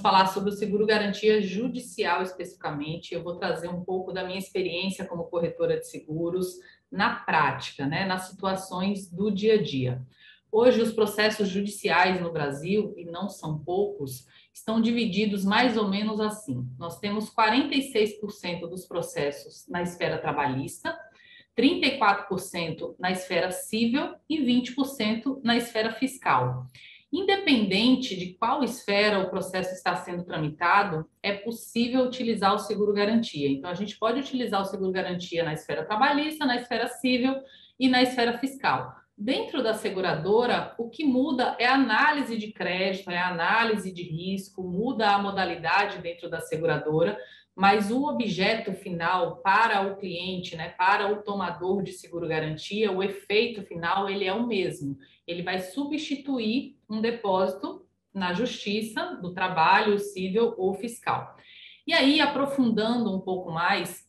vamos falar sobre o seguro-garantia judicial especificamente. Eu vou trazer um pouco da minha experiência como corretora de seguros na prática, né, nas situações do dia a dia. Hoje, os processos judiciais no Brasil, e não são poucos, estão divididos mais ou menos assim. Nós temos 46% dos processos na esfera trabalhista, 34% na esfera civil e 20% na esfera fiscal. Independente de qual esfera o processo está sendo tramitado, é possível utilizar o seguro-garantia. Então, a gente pode utilizar o seguro-garantia na esfera trabalhista, na esfera civil e na esfera fiscal. Dentro da seguradora, o que muda é a análise de crédito, é a análise de risco, muda a modalidade dentro da seguradora, mas o objeto final para o cliente, né, para o tomador de seguro-garantia, o efeito final, ele é o mesmo. Ele vai substituir um depósito na justiça, do trabalho, civil ou fiscal. E aí, aprofundando um pouco mais,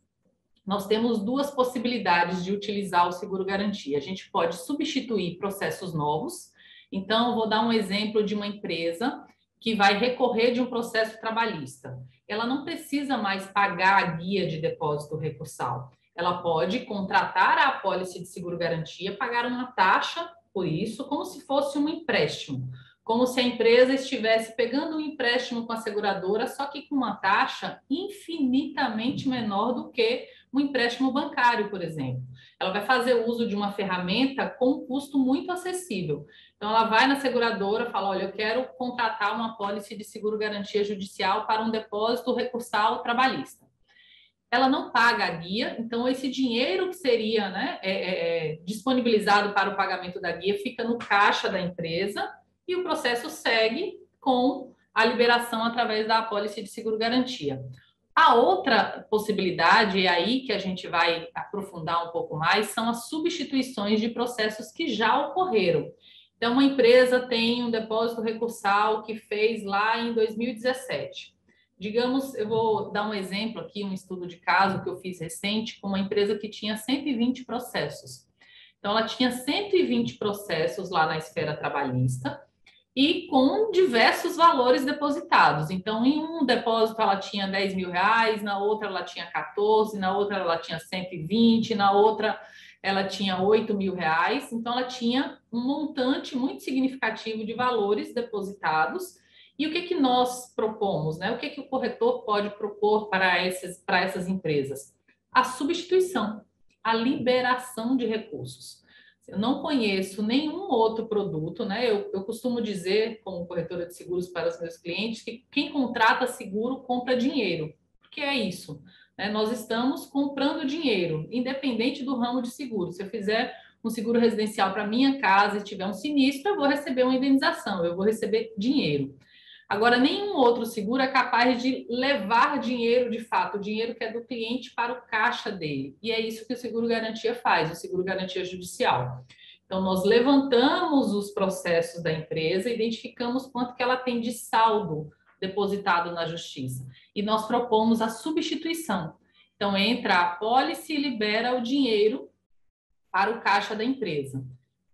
nós temos duas possibilidades de utilizar o seguro-garantia. A gente pode substituir processos novos. Então, vou dar um exemplo de uma empresa que vai recorrer de um processo trabalhista. Ela não precisa mais pagar a guia de depósito recursal. Ela pode contratar a apólice de seguro-garantia, pagar uma taxa por isso, como se fosse um empréstimo. Como se a empresa estivesse pegando um empréstimo com a seguradora, só que com uma taxa infinitamente menor do que um empréstimo bancário, por exemplo. Ela vai fazer uso de uma ferramenta com um custo muito acessível. Então, ela vai na seguradora e fala, olha, eu quero contratar uma apólice de seguro-garantia judicial para um depósito recursal trabalhista. Ela não paga a guia, então esse dinheiro que seria, né, disponibilizado para o pagamento da guia fica no caixa da empresa e o processo segue com a liberação através da apólice de seguro-garantia. A outra possibilidade, é aí que a gente vai aprofundar um pouco mais, são as substituições de processos que já ocorreram. Então, uma empresa tem um depósito recursal que fez lá em 2017. Digamos, eu vou dar um exemplo aqui, um estudo de caso que eu fiz recente com uma empresa que tinha 120 processos. Então, ela tinha 120 processos lá na esfera trabalhista e com diversos valores depositados. Então, em um depósito ela tinha 10 mil reais, na outra ela tinha 14, na outra ela tinha 120, na outra ela tinha 8 mil reais. Então, ela tinha um montante muito significativo de valores depositados. E o que nós propomos, né? O que o corretor pode propor para essas empresas? A substituição, a liberação de recursos. Eu não conheço nenhum outro produto, né? Eu costumo dizer, como corretora de seguros para os meus clientes, que quem contrata seguro compra dinheiro, porque é isso, né? Nós estamos comprando dinheiro, independente do ramo de seguro. Se eu fizer um seguro residencial para minha casa e tiver um sinistro, eu vou receber uma indenização, eu vou receber dinheiro. Agora, nenhum outro seguro é capaz de levar dinheiro de fato, o dinheiro que é do cliente para o caixa dele. E é isso que o seguro-garantia faz, o seguro-garantia judicial. Então, nós levantamos os processos da empresa, identificamos quanto que ela tem de saldo depositado na justiça. E nós propomos a substituição. Então, entra a apólice e libera o dinheiro para o caixa da empresa.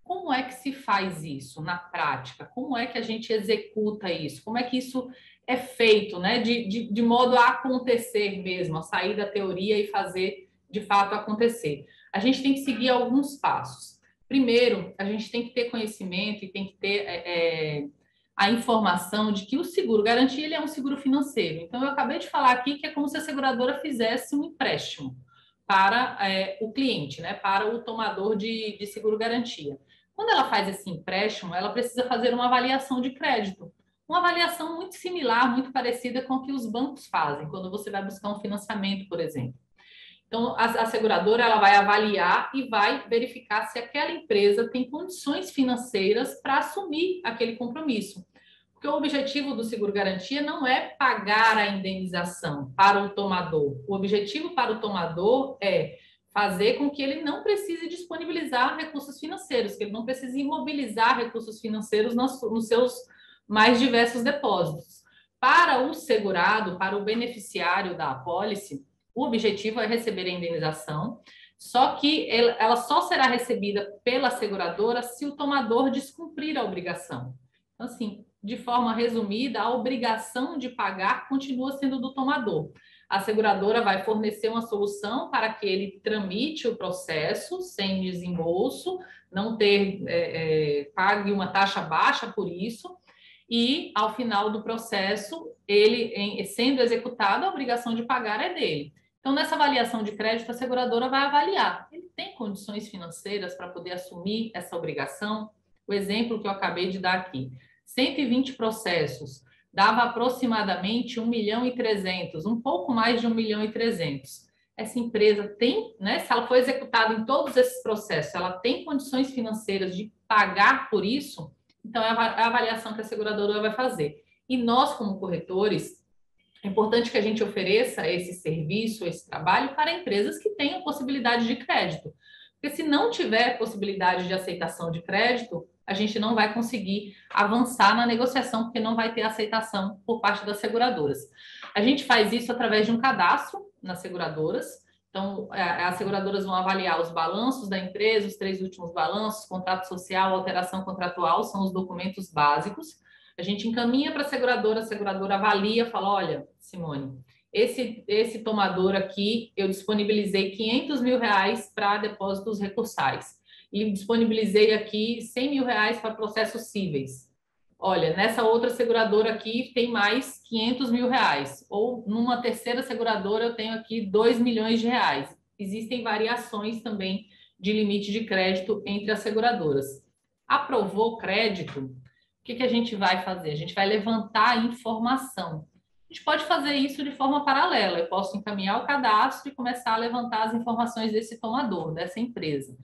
Como é que se faz isso na prática? Como é que a gente executa isso? Como é que isso é feito, né? De modo a acontecer mesmo, a sair da teoria e fazer de fato acontecer. A gente tem que seguir alguns passos. Primeiro, a gente tem que ter conhecimento e tem que ter a informação de que o seguro-garantia ele é um seguro financeiro. Então, eu acabei de falar aqui que é como se a seguradora fizesse um empréstimo para o cliente, né? Para o tomador de seguro-garantia. Quando ela faz esse empréstimo, ela precisa fazer uma avaliação de crédito. Uma avaliação muito similar, muito parecida com o que os bancos fazem, quando você vai buscar um financiamento, por exemplo. Então, a seguradora ela vai avaliar e vai verificar se aquela empresa tem condições financeiras para assumir aquele compromisso. Porque o objetivo do seguro-garantia não é pagar a indenização para o tomador. O objetivo para o tomador é fazer com que ele não precise disponibilizar recursos financeiros, que ele não precise imobilizar recursos financeiros nos seus mais diversos depósitos. Para o segurado, para o beneficiário da apólice, o objetivo é receber a indenização, só que ela só será recebida pela seguradora se o tomador descumprir a obrigação. Então, assim, de forma resumida, a obrigação de pagar continua sendo do tomador. A seguradora vai fornecer uma solução para que ele tramite o processo sem desembolso, não ter pague uma taxa baixa por isso, e ao final do processo, ele sendo executado, a obrigação de pagar é dele. Então, nessa avaliação de crédito, a seguradora vai avaliar. Ele tem condições financeiras para poder assumir essa obrigação? O exemplo que eu acabei de dar aqui. 120 processos, dava aproximadamente 1.300.000, um pouco mais de 1.300.000. Essa empresa tem, né, se ela for executada em todos esses processos, ela tem condições financeiras de pagar por isso? Então, é a avaliação que a seguradora vai fazer. E nós, como corretores, é importante que a gente ofereça esse serviço, esse trabalho para empresas que tenham possibilidade de crédito. Porque se não tiver possibilidade de aceitação de crédito, a gente não vai conseguir avançar na negociação, porque não vai ter aceitação por parte das seguradoras. A gente faz isso através de um cadastro nas seguradoras. Então, as seguradoras vão avaliar os balanços da empresa, os 3 últimos balanços, contrato social, alteração contratual, são os documentos básicos. A gente encaminha para a seguradora avalia, fala, olha, Simone, esse tomador aqui, eu disponibilizei 500 mil reais para depósitos recursais e disponibilizei aqui 100 mil reais para processos cíveis. Olha, nessa outra seguradora aqui tem mais 500 mil reais, ou numa terceira seguradora eu tenho aqui 2 milhões de reais. Existem variações também de limite de crédito entre as seguradoras. Aprovou crédito, o que a gente vai fazer? A gente vai levantar a informação. A gente pode fazer isso de forma paralela. Eu posso encaminhar o cadastro e começar a levantar as informações desse tomador, dessa empresa.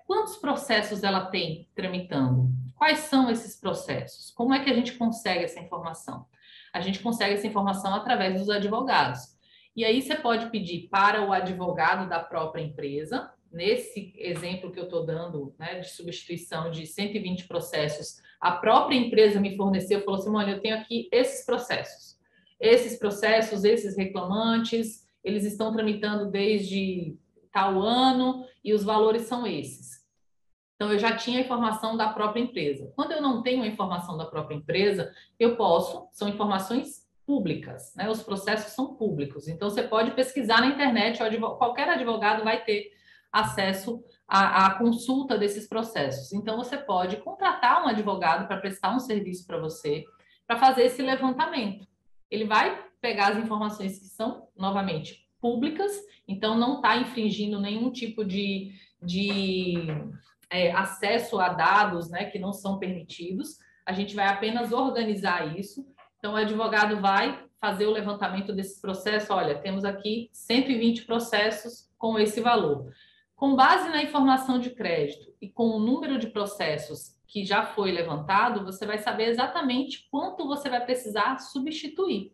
Quantos processos ela tem tramitando? Quais são esses processos? Como é que a gente consegue essa informação? A gente consegue essa informação através dos advogados. E aí você pode pedir para o advogado da própria empresa, nesse exemplo que eu estou dando, né, de substituição de 120 processos, a própria empresa me forneceu, falou assim, olha, eu tenho aqui esses processos, esses reclamantes, eles estão tramitando desde tal ano e os valores são esses. Então, eu já tinha a informação da própria empresa. Quando eu não tenho a informação da própria empresa, são informações públicas, né? Os processos são públicos. Então, você pode pesquisar na internet, qualquer advogado vai ter acesso à consulta desses processos. Então, você pode contratar um advogado para prestar um serviço para você, para fazer esse levantamento. Ele vai pegar as informações que são, novamente, públicas, então não está infringindo nenhum tipo de acesso a dados, né, que não são permitidos. A gente vai apenas organizar isso. Então, o advogado vai fazer o levantamento desses processos. Olha, temos aqui 120 processos com esse valor. Com base na informação de crédito e com o número de processos que já foi levantado, você vai saber exatamente quanto você vai precisar substituir.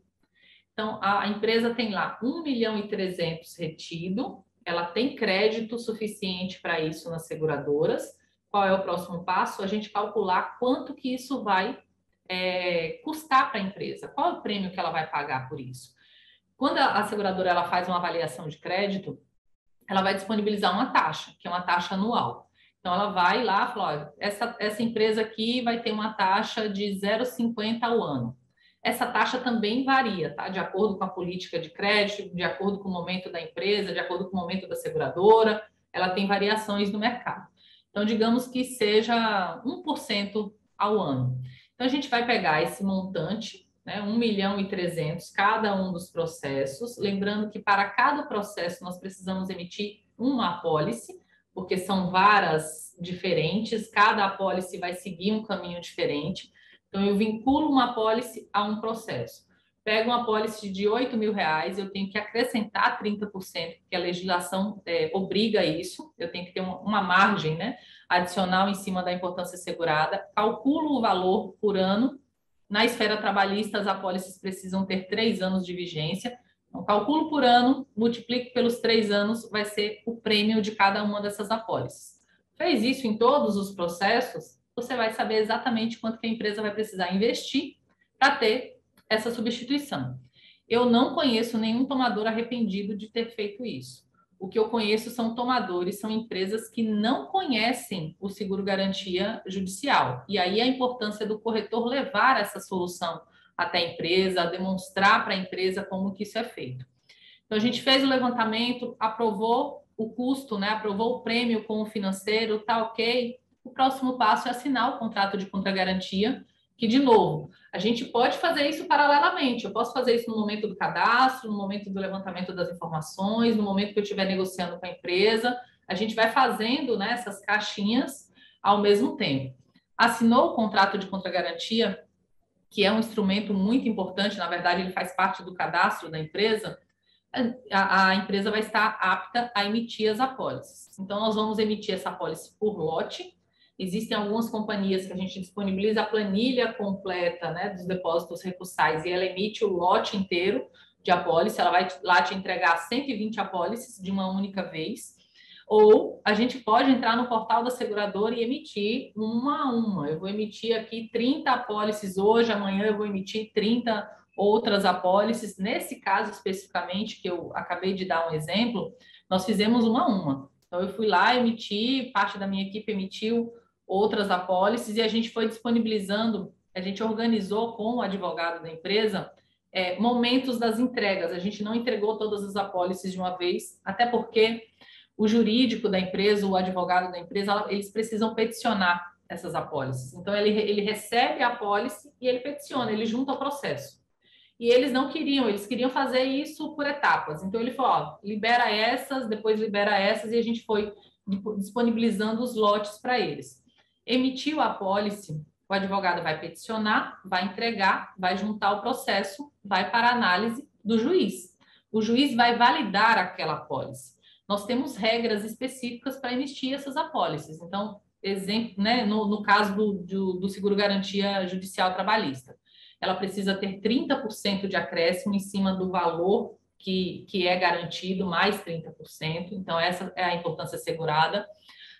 Então, a empresa tem lá 1.300.000 retido, ela tem crédito suficiente para isso nas seguradoras. Qual é o próximo passo? A gente calcular quanto que isso vai custar para a empresa, qual é o prêmio que ela vai pagar por isso. Quando a seguradora ela faz uma avaliação de crédito, ela vai disponibilizar uma taxa, que é uma taxa anual. Então, ela vai lá e fala, olha, essa empresa aqui vai ter uma taxa de 0,50 ao ano. Essa taxa também varia, tá? De acordo com a política de crédito, de acordo com o momento da empresa, de acordo com o momento da seguradora, ela tem variações no mercado. Então, digamos que seja 1% ao ano. Então, a gente vai pegar esse montante, né, 1.300.000, cada um dos processos, lembrando que para cada processo nós precisamos emitir uma apólice, porque são varas diferentes, cada apólice vai seguir um caminho diferente. Então, eu vinculo uma apólice a um processo. Pego uma apólice de 8 mil reais, eu tenho que acrescentar 30%, porque a legislação obriga isso, eu tenho que ter uma margem, né, adicional em cima da importância segurada, calculo o valor por ano. Na esfera trabalhista, as apólices precisam ter 3 anos de vigência. Então, calculo por ano, multiplico pelos 3 anos, vai ser o prêmio de cada uma dessas apólices. Fez isso em todos os processos, você vai saber exatamente quanto que a empresa vai precisar investir para ter essa substituição. Eu não conheço nenhum tomador arrependido de ter feito isso. o que eu conheço são tomadores, são empresas que não conhecem o seguro-garantia judicial. E aí a importância do corretor levar essa solução até a empresa, demonstrar para a empresa como que isso é feito. Então, a gente fez o levantamento, aprovou o custo, né? Aprovou o prêmio com o financeiro, tá ok. O próximo passo é assinar o contrato de contragarantia, que, de novo, a gente pode fazer isso paralelamente. Eu posso fazer isso no momento do cadastro, no momento do levantamento das informações, no momento que eu estiver negociando com a empresa. A gente vai fazendo, né, essas caixinhas ao mesmo tempo. Assinou o contrato de contragarantia, que é um instrumento muito importante, na verdade, ele faz parte do cadastro da empresa. A empresa vai estar apta a emitir as apólices. Então, nós vamos emitir essa apólice por lote. Existem algumas companhias que a gente disponibiliza a planilha completa, né, dos depósitos recursais e ela emite o lote inteiro de apólice. Ela vai lá te entregar 120 apólices de uma única vez. Ou a gente pode entrar no portal da seguradora e emitir uma a uma. Eu vou emitir aqui 30 apólices hoje, amanhã eu vou emitir 30 outras apólices. Nesse caso especificamente, que eu acabei de dar um exemplo, nós fizemos uma a uma. Então, eu fui lá, emiti, parte da minha equipe emitiu outras apólices e a gente foi disponibilizando, a gente organizou com o advogado da empresa momentos das entregas. A gente não entregou todas as apólices de uma vez, até porque o jurídico da empresa, o advogado da empresa, eles precisam peticionar essas apólices. Então, ele recebe a apólice e ele peticiona, ele junta o processo. E eles não queriam, eles queriam fazer isso por etapas. Então, ele falou, ó, libera essas, depois libera essas, e a gente foi disponibilizando os lotes para eles. Emitiu a apólice, o advogado vai peticionar, vai entregar, vai juntar o processo, vai para a análise do juiz. O juiz vai validar aquela apólice. Nós temos regras específicas para emitir essas apólices. Então, exemplo, né, no caso do seguro-garantia judicial trabalhista, ela precisa ter 30% de acréscimo em cima do valor que é garantido, mais 30%. Então, essa é a importância assegurada.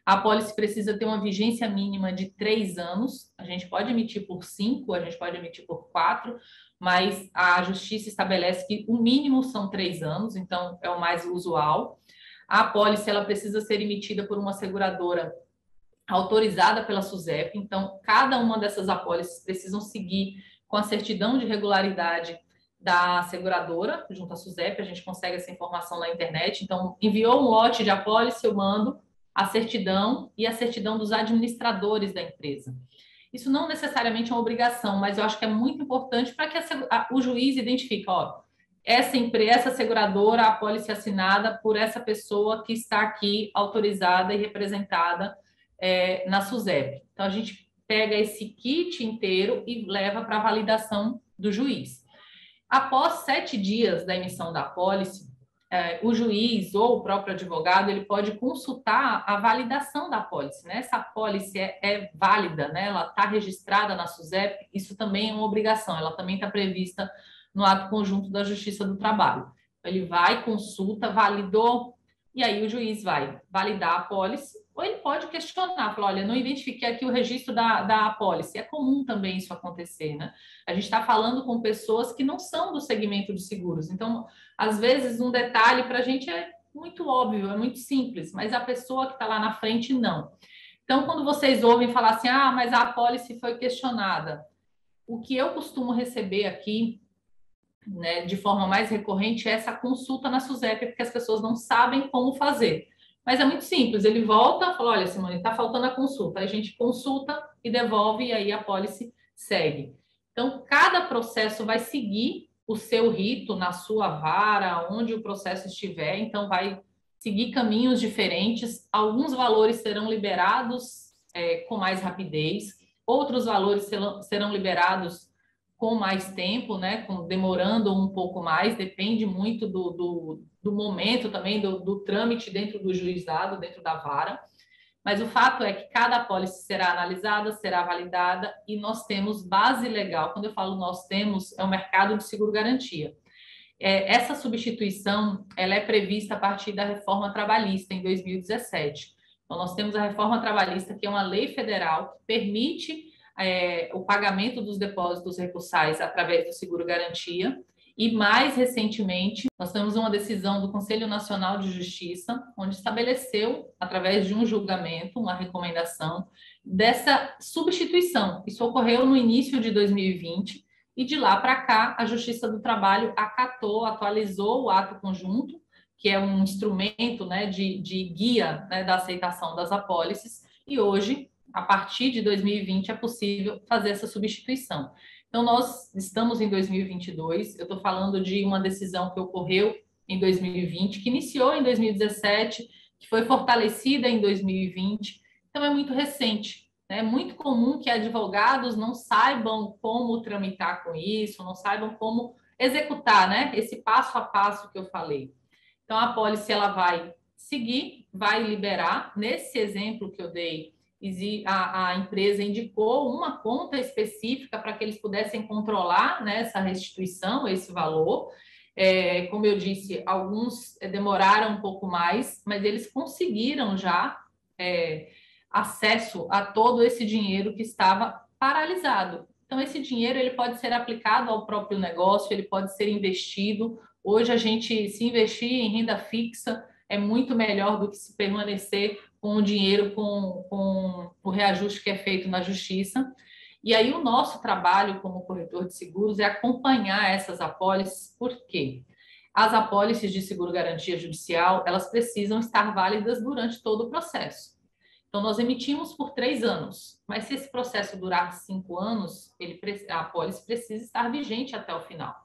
A apólice precisa ter uma vigência mínima de 3 anos. A gente pode emitir por 5, a gente pode emitir por 4, mas a justiça estabelece que o mínimo são 3 anos, então é o mais usual. A apólice ela precisa ser emitida por uma seguradora autorizada pela SUSEP, então cada uma dessas apólices precisam seguir com a certidão de regularidade da seguradora, junto à SUSEP, a gente consegue essa informação na internet. Então, enviou um lote de apólice, eu mando a certidão e a certidão dos administradores da empresa. Isso não necessariamente é uma obrigação, mas eu acho que é muito importante para que o juiz identifique, ó, essa empresa, essa seguradora, a apólice assinada por essa pessoa que está aqui autorizada e representada na SUSEP. Então, a gente pega esse kit inteiro e leva para a validação do juiz. Após 7 dias da emissão da apólice, o juiz ou o próprio advogado, ele pode consultar a validação da apólice, né? Essa apólice é válida, né? Ela está registrada na SUSEP, isso também é uma obrigação, ela também está prevista no ato conjunto da Justiça do Trabalho. Ele vai, consulta, validou, e aí o juiz vai validar a apólice, ou ele pode questionar, falar, olha, não identifiquei aqui o registro da apólice. É comum também isso acontecer, né? A gente está falando com pessoas que não são do segmento de seguros. Então, às vezes, um detalhe para a gente é muito óbvio, é muito simples, mas a pessoa que está lá na frente, não. Então, quando vocês ouvem falar assim, ah, mas a apólice foi questionada, o que eu costumo receber aqui, né, de forma mais recorrente, é essa consulta na SUSEP, porque as pessoas não sabem como fazer. Mas é muito simples, ele volta, fala, olha, Simone, está faltando a consulta. Aí a gente consulta e devolve, e aí a apólice segue. Então, cada processo vai seguir o seu rito na sua vara, onde o processo estiver, então vai seguir caminhos diferentes. Alguns valores serão liberados com mais rapidez, outros valores serão liberados com mais tempo, né, demorando um pouco mais, depende muito do momento também, do trâmite dentro do juizado, dentro da vara. Mas o fato é que cada apólice será analisada, será validada, e nós temos base legal. Quando eu falo nós temos, é o mercado de seguro-garantia. Essa substituição ela é prevista a partir da reforma trabalhista, em 2017. Então, nós temos a reforma trabalhista, que é uma lei federal que permite o pagamento dos depósitos recursais através do seguro-garantia, E mais recentemente, nós temos uma decisão do Conselho Nacional de Justiça, onde estabeleceu, através de um julgamento, uma recomendação dessa substituição. Isso ocorreu no início de 2020 e de lá para cá a Justiça do Trabalho acatou, atualizou o ato conjunto, que é um instrumento, né, de guia, né, da aceitação das apólices, e hoje, a partir de 2020, é possível fazer essa substituição. Então, nós estamos em 2022, eu estou falando de uma decisão que ocorreu em 2020, que iniciou em 2017, que foi fortalecida em 2020, então é muito recente. Né? É muito comum que advogados não saibam como tramitar com isso, não saibam como executar, né, esse passo a passo que eu falei. Então, a apólice ela vai seguir, vai liberar. Nesse exemplo que eu dei, a empresa indicou uma conta específica para que eles pudessem controlar, né, essa restituição, esse valor. Como eu disse, alguns demoraram um pouco mais, mas eles conseguiram já acesso a todo esse dinheiro que estava paralisado. Então, esse dinheiro ele pode ser aplicado ao próprio negócio, ele pode ser investido. Hoje, a gente se investir em renda fixa é muito melhor do que se permanecer com o dinheiro, com o reajuste que é feito na justiça. E aí, o nosso trabalho como corretor de seguros é acompanhar essas apólices, por quê? As apólices de seguro-garantia judicial, elas precisam estar válidas durante todo o processo. Então, nós emitimos por 3 anos, mas se esse processo durar 5 anos, a apólice precisa estar vigente até o final.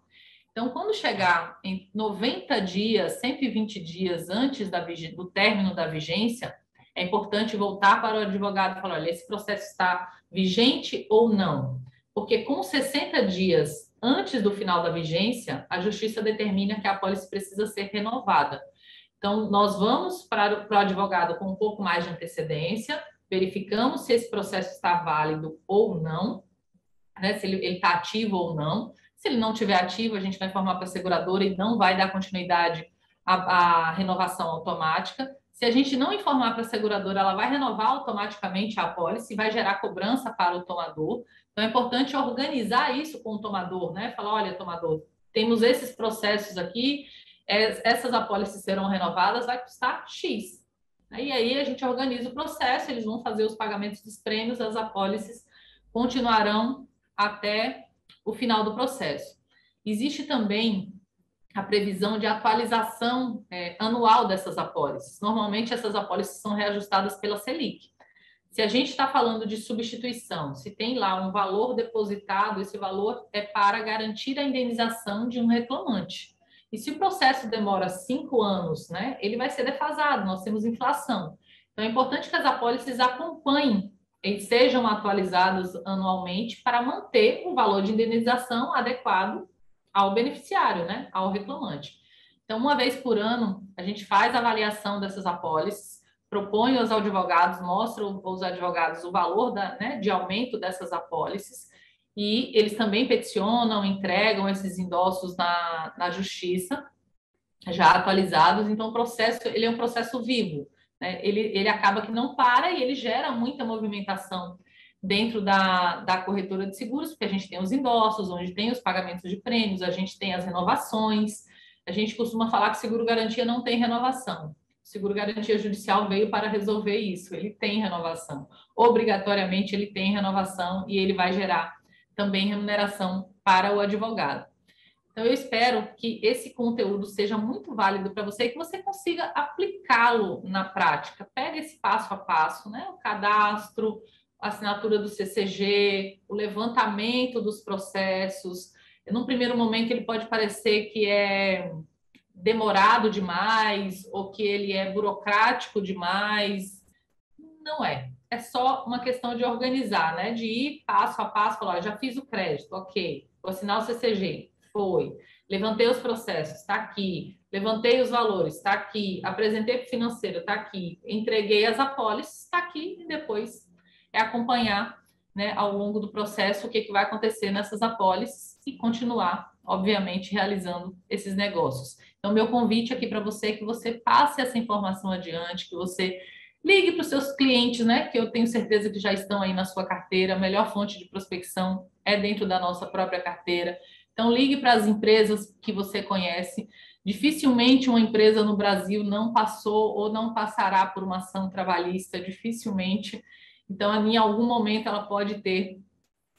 Então, quando chegar em 90 dias, 120 dias antes do término da vigência, é importante voltar para o advogado e falar, olha, esse processo está vigente ou não? Porque com 60 dias antes do final da vigência, a justiça determina que a apólice precisa ser renovada. Então, nós vamos para o advogado com um pouco mais de antecedência, verificamos se esse processo está válido ou não, né, se ele está ativo ou não. Se ele não estiver ativo, a gente vai informar para a seguradora e não vai dar continuidade à renovação automática. Se a gente não informar para a seguradora, ela vai renovar automaticamente a apólice e vai gerar cobrança para o tomador. Então, é importante organizar isso com o tomador, né? Falar, olha, tomador, temos esses processos aqui, essas apólices serão renovadas, vai custar X. E aí a gente organiza o processo, eles vão fazer os pagamentos dos prêmios, as apólices continuarão até o final do processo. Existe também a previsão de atualização anual dessas apólices. Normalmente, essas apólices são reajustadas pela Selic. Se a gente está falando de substituição, se tem lá um valor depositado, esse valor é para garantir a indenização de um reclamante. E se o processo demora 5 anos, né, ele vai ser defasado, nós temos inflação. Então, é importante que as apólices acompanhem e sejam atualizadas anualmente para manter o valor de indenização adequado ao beneficiário, né, ao reclamante. Então, uma vez por ano, a gente faz a avaliação dessas apólices, propõe aos advogados, mostra aos advogados o valor de aumento dessas apólices, e eles também peticionam, entregam esses endossos na justiça, já atualizados. Então, o processo ele é um processo vivo, né? Ele acaba que não para e ele gera muita movimentação dentro da corretora de seguros, porque a gente tem os endossos, onde tem os pagamentos de prêmios, a gente tem as renovações. A gente costuma falar que seguro-garantia não tem renovação. Seguro-garantia judicial veio para resolver isso, ele tem renovação. Obrigatoriamente ele tem renovação e ele vai gerar também remuneração para o advogado. Então, eu espero que esse conteúdo seja muito válido para você e que você consiga aplicá-lo na prática. Pega esse passo a passo, né? O cadastro, a assinatura do CCG, o levantamento dos processos. Num primeiro momento, ele pode parecer que é demorado demais ou que ele é burocrático demais. Não é. É só uma questão de organizar, né? De ir passo a passo, falar, já fiz o crédito, ok. Vou assinar o CCG, foi. Levantei os processos, está aqui. Levantei os valores, está aqui. Apresentei para o financeiro, está aqui. Entreguei as apólices, está aqui. E depois é acompanhar, né, ao longo do processo o que vai acontecer nessas apólices e continuar, obviamente, realizando esses negócios. Então, meu convite aqui para você é que você passe essa informação adiante, que você ligue para os seus clientes, né? Que eu tenho certeza que já estão aí na sua carteira. A melhor fonte de prospecção é dentro da nossa própria carteira. Então, ligue para as empresas que você conhece. Dificilmente uma empresa no Brasil não passou ou não passará por uma ação trabalhista, dificilmente. Então, em algum momento, ela pode ter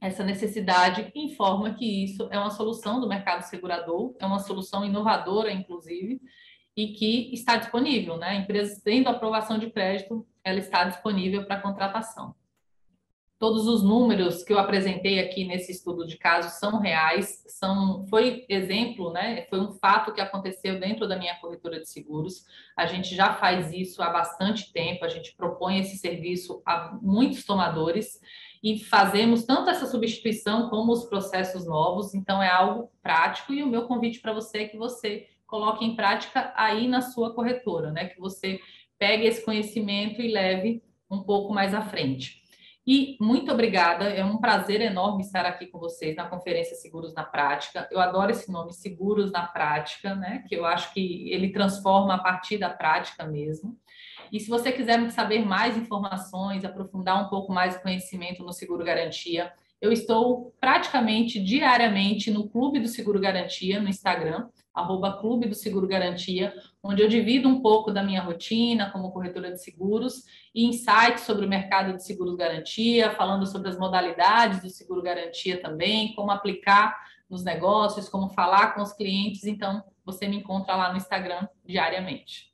essa necessidade. Informa que isso é uma solução do mercado segurador, é uma solução inovadora, inclusive, e que está disponível, né? A empresa tendo aprovação de crédito, ela está disponível para contratação. Todos os números que eu apresentei aqui nesse estudo de caso são reais, foi exemplo, né? Foi um fato que aconteceu dentro da minha corretora de seguros. A gente já faz isso há bastante tempo, a gente propõe esse serviço a muitos tomadores e fazemos tanto essa substituição como os processos novos, então é algo prático e o meu convite para você é que você coloque em prática aí na sua corretora, né? Que você pegue esse conhecimento e leve um pouco mais à frente. E muito obrigada, é um prazer enorme estar aqui com vocês na Conferência Seguros na Prática. Eu adoro esse nome, Seguros na Prática, né? Que eu acho que ele transforma a partir da prática mesmo. E se você quiser saber mais informações, aprofundar um pouco mais o conhecimento no Seguro Garantia, eu estou praticamente diariamente no Clube do Seguro Garantia, no Instagram, @Clube do Seguro Garantia, onde eu divido um pouco da minha rotina como corretora de seguros e insights sobre o mercado de seguros garantia, falando sobre as modalidades do seguro garantia também, como aplicar nos negócios, como falar com os clientes. Então, você me encontra lá no Instagram diariamente.